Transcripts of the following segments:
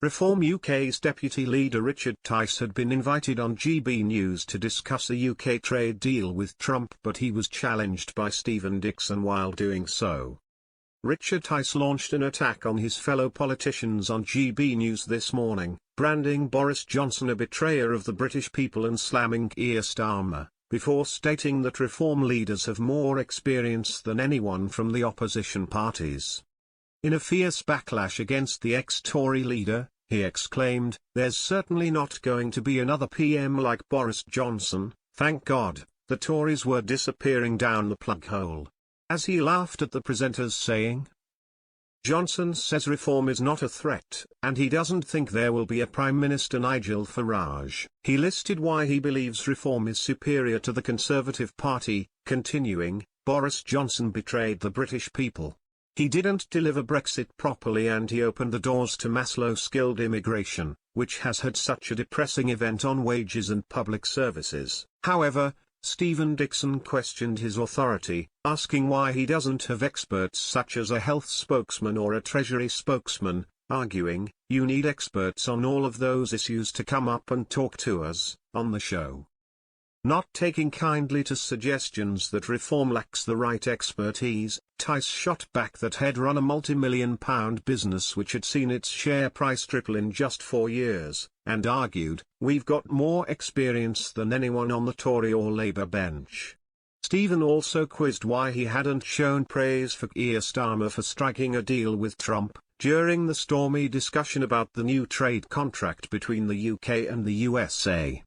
Reform UK's deputy leader Richard Tice had been invited on GB News to discuss a UK trade deal with Trump, but he was challenged by Stephen Dixon while doing so. Richard Tice launched an attack on his fellow politicians on GB News this morning, branding Boris Johnson a betrayer of the British people and slamming Keir Starmer, before stating that reform leaders have more experience than anyone from the opposition parties. In a fierce backlash against the ex-Tory leader, he exclaimed, "There's certainly not going to be another PM like Boris Johnson, thank God." The Tories were disappearing down the plug hole. As he laughed at the presenters saying, "Johnson says reform is not a threat, and he doesn't think there will be a Prime Minister Nigel Farage." He listed why he believes reform is superior to the Conservative Party, continuing, "Boris Johnson betrayed the British people. He didn't deliver Brexit properly, and he opened the doors to mass low-skilled immigration, which has had such a depressing event on wages and public services." However, Stephen Dixon questioned his authority, asking why he doesn't have experts such as a health spokesman or a Treasury spokesman, arguing, "You need experts on all of those issues to come up and talk to us on the show." Not taking kindly to suggestions that reform lacks the right expertise, Tice shot back that he'd run a multi-million-pound business which had seen its share price triple in just 4 years, and argued, "We've got more experience than anyone on the Tory or Labour bench." Stephen also quizzed why he hadn't shown praise for Keir Starmer for striking a deal with Trump, during the stormy discussion about the new trade contract between the UK and the USA.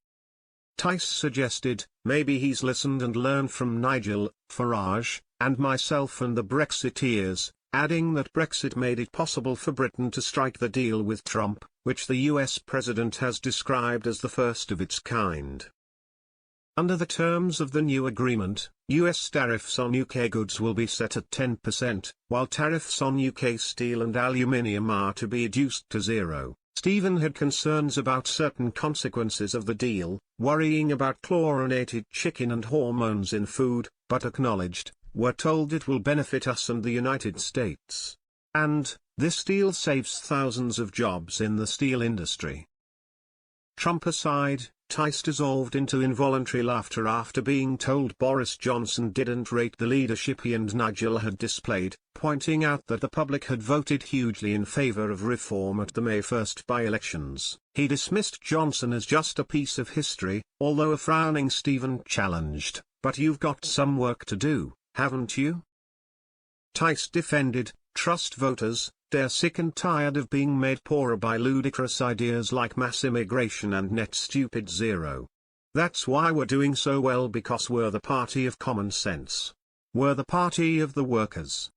Tice suggested, maybe he's listened and learned from Nigel Farage, and myself and the Brexiteers, adding that Brexit made it possible for Britain to strike the deal with Trump, which the US president has described as the first of its kind. Under the terms of the new agreement, US tariffs on UK goods will be set at 10%, while tariffs on UK steel and aluminium are to be reduced to 0. Stephen had concerns about certain consequences of the deal, worrying about chlorinated chicken and hormones in food, but acknowledged, "We're told it will benefit us and the United States. And, this deal saves thousands of jobs in the steel industry." Trump aside, Tice dissolved into involuntary laughter after being told Boris Johnson didn't rate the leadership he and Nigel had displayed, pointing out that the public had voted hugely in favour of reform at the May 1 by-elections. He dismissed Johnson as just a piece of history, although a frowning Stephen challenged, "But you've got some work to do, haven't you?" Tice defended, "Trust voters, they're sick and tired of being made poorer by ludicrous ideas like mass immigration and net stupid zero. That's why we're doing so well, because we're the party of common sense. We're the party of the workers."